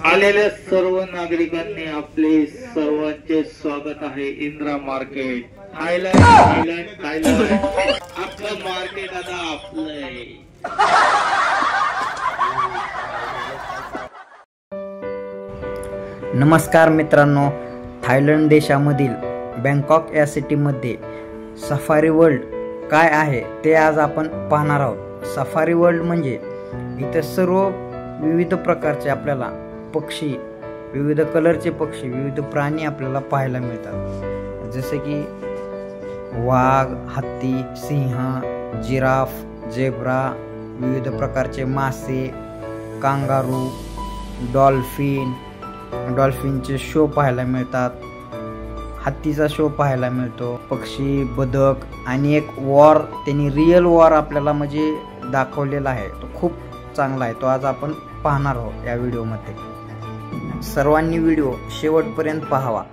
आलेल्या सर्व नागरिकांनी आपले सर्वांचे स्वागत आहे Indira market Thailand Thailand Thailand आपलं मार्केट आता आपलंय। नमस्कार मित्रांनो, थायलंड देशामधील बँकॉक या सिटीमध्ये सफारी वर्ल्ड काय आहे ते आज आपण पाहणार आहोत। सफारी वर्ल्ड म्हणजे इथे सर्व विविध प्रकारचे आपल्याला पक्षी, विविध कलरचे पक्षी, विविध प्राणी आपल्याला पाहायला मिळतात, जसे की वाघ, हत्ती, सिंह, जिराफ, झेब्रा, विविध प्रकारचे मासे, कांगारू, डॉल्फिनचे शो पाहायला मिळतात, हत्तीचा शो पाहायला मिळतो, पक्षी, बदक आणि एक वॉर, त्यांनी रिअल वॉर आपल्याला म्हणजे दाखवलेला आहे, तो खूप चांगला आहे, तो आज आपण पाहणार आहोत या व्हिडिओमध्ये। सर्वांनी व्हिडिओ शेवटपर्यंत पाहावा।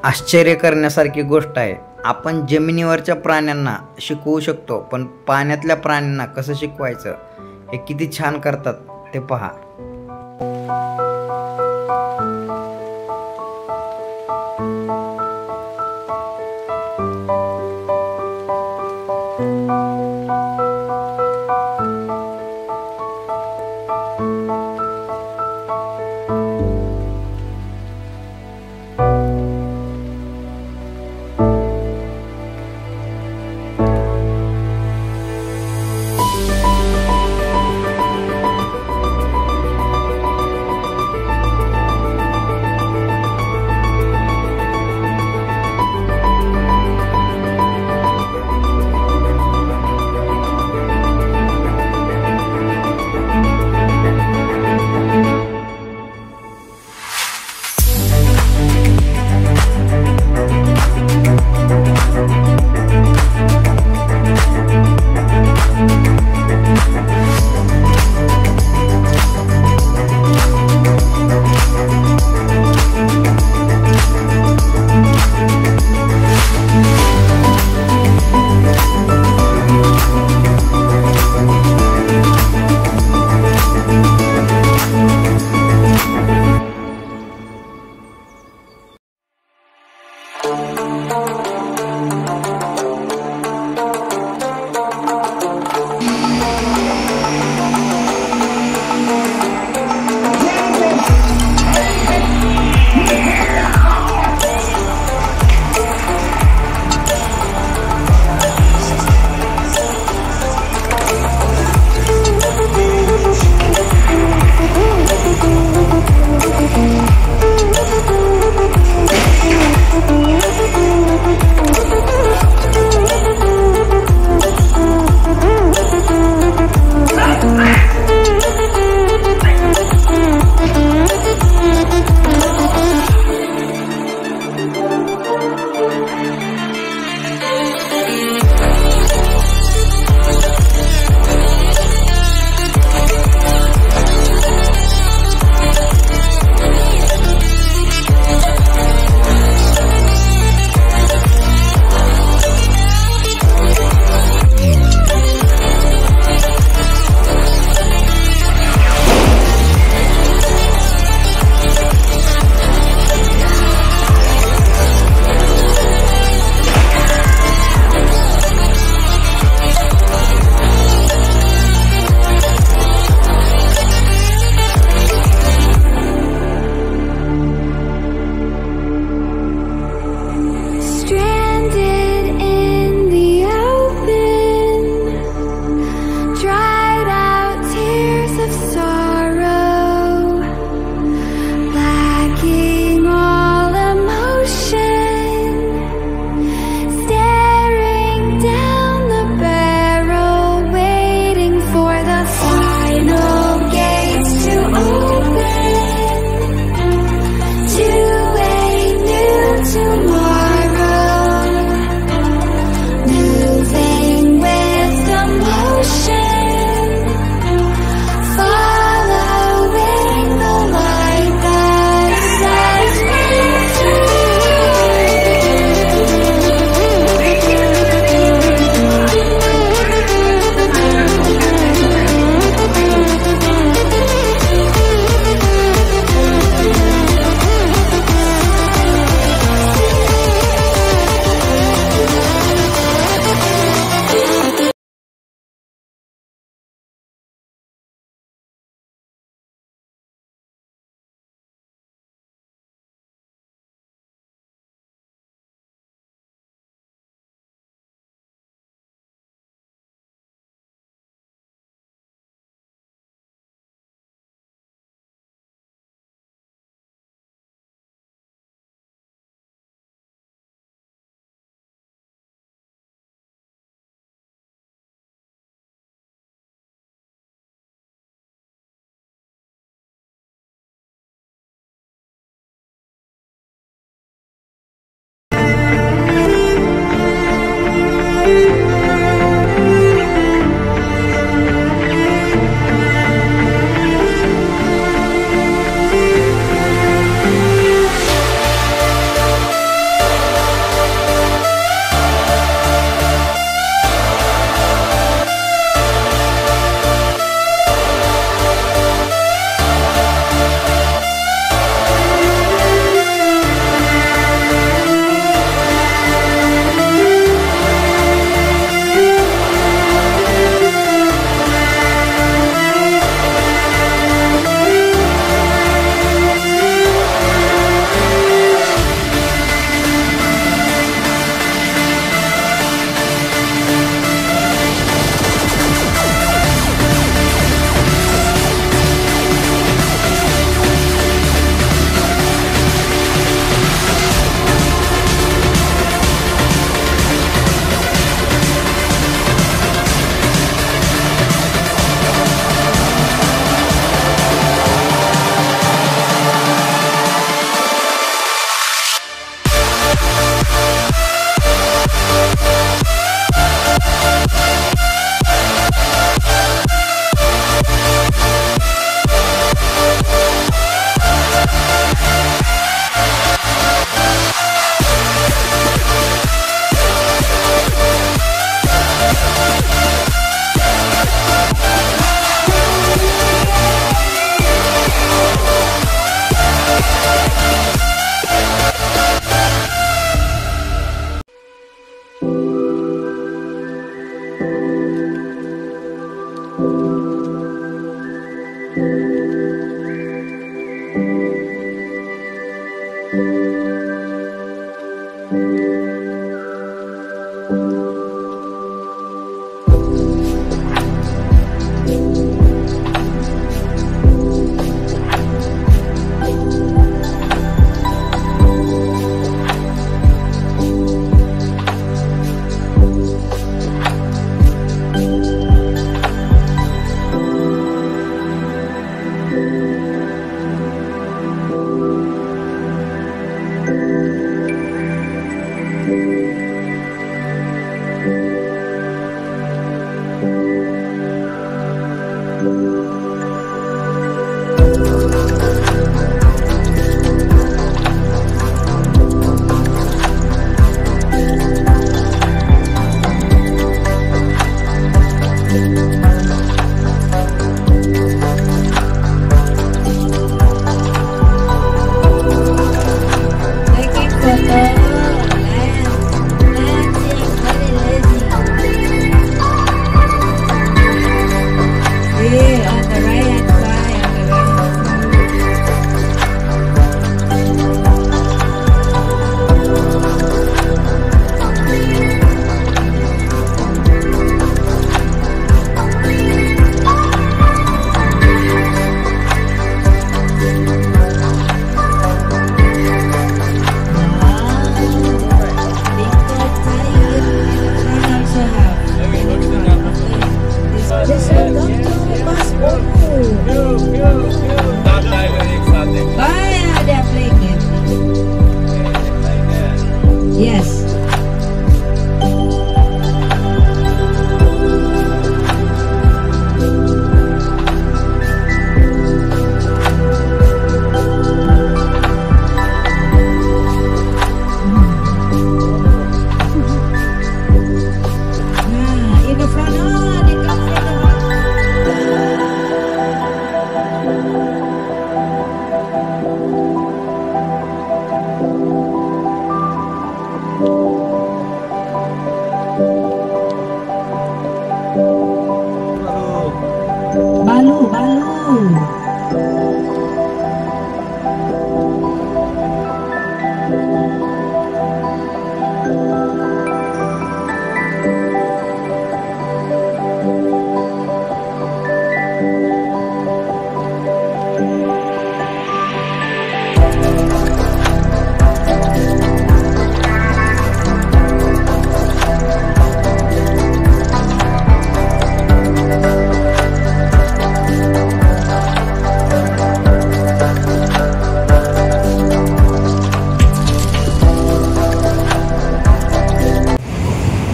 आश्चर्य करण्यासारखी गोष्ट आहे, आपण जमिनीवरच्या प्राण्यांना शिकवू शकतो, पण पाण्यातल्या प्राण्यांना कसं शिकवायचं हे किती छान करतात ते पहा।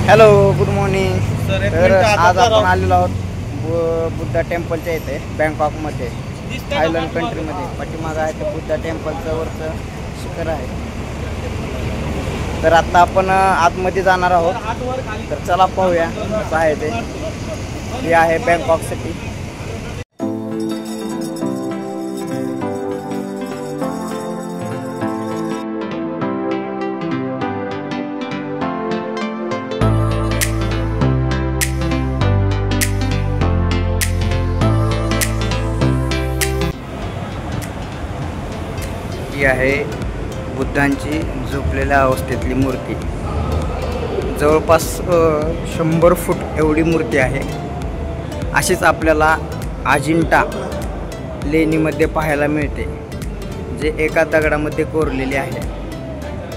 Hello, good morning. सर, एक तर मिनिट, आता आज आपण जरा- आलेलो आहोत बुद्धा टेम्पलच्या इथे बँकॉकमध्ये, थायलंड कंट्रीमध्ये. पाठीमागं आहे ते बुद्धा टेम्पलचं वरचं शिखर आहे. तर आता आपण आतमध्ये जाणार आहोत. तर चला पाहूया कसं आहे ते. ही आहे बँकॉक सिटी. ही आहे बुद्धांची झोपलेल्या अवस्थेतली मूर्ती. जवळपास 100 फूट एवढी मूर्ती आहे. अशीच आपल्याला अजिंठा लेणीमध्ये पाहायला मिळते, जे एका दगडामध्ये कोरलेली आहे.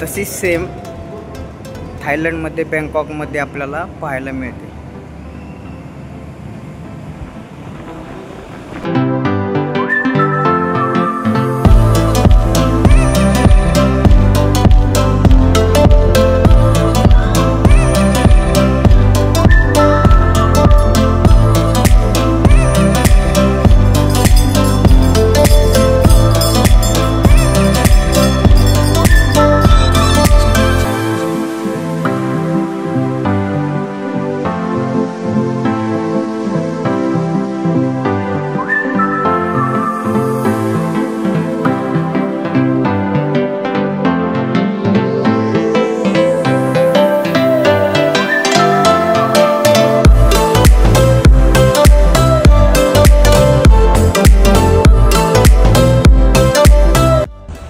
तशीच सेम थायलंडमध्ये बँकॉकमध्ये आपल्याला पाहायला मिळते.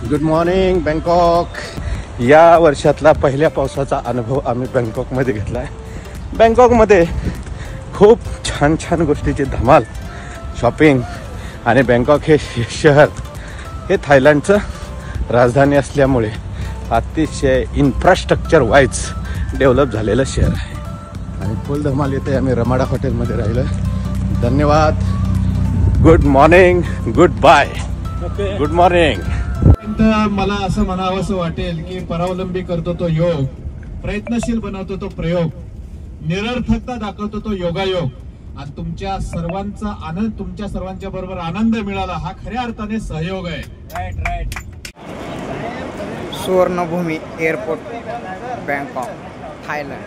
Good morning Bangkok. या वर्षातला पहिल्या पावसाचा अनुभव आम्ही बँकॉकमध्ये घेतला आहे. बँकॉकमध्ये खूप छान छान गोष्टीची धमाल, शॉपिंग. आणि बँकॉक हे शहर हे थायलंडचं राजधानी असल्यामुळे अतिशय इन्फ्रास्ट्रक्चर वाईज डेव्हलप झालेलं शहर आहे. आणि फुल धमाल येते. आम्ही रमाडा हॉटेलमध्ये राहिलो. धन्यवाद. Good morning, good bye. Good morning. मला असं म्हणावंसं वाटेल की परावलंबी करतो तो योग, प्रयत्नशील बनवतो तो प्रयोग, निरर्थकता दाखवतो तो योगायोग. आणि तुमच्या सर्वांच्या बरोबर आनंद मिळाला हा खऱ्या अर्थाने सहयोग आहे. Right. Suvarnabhumi airport, Bangkok, Thailand.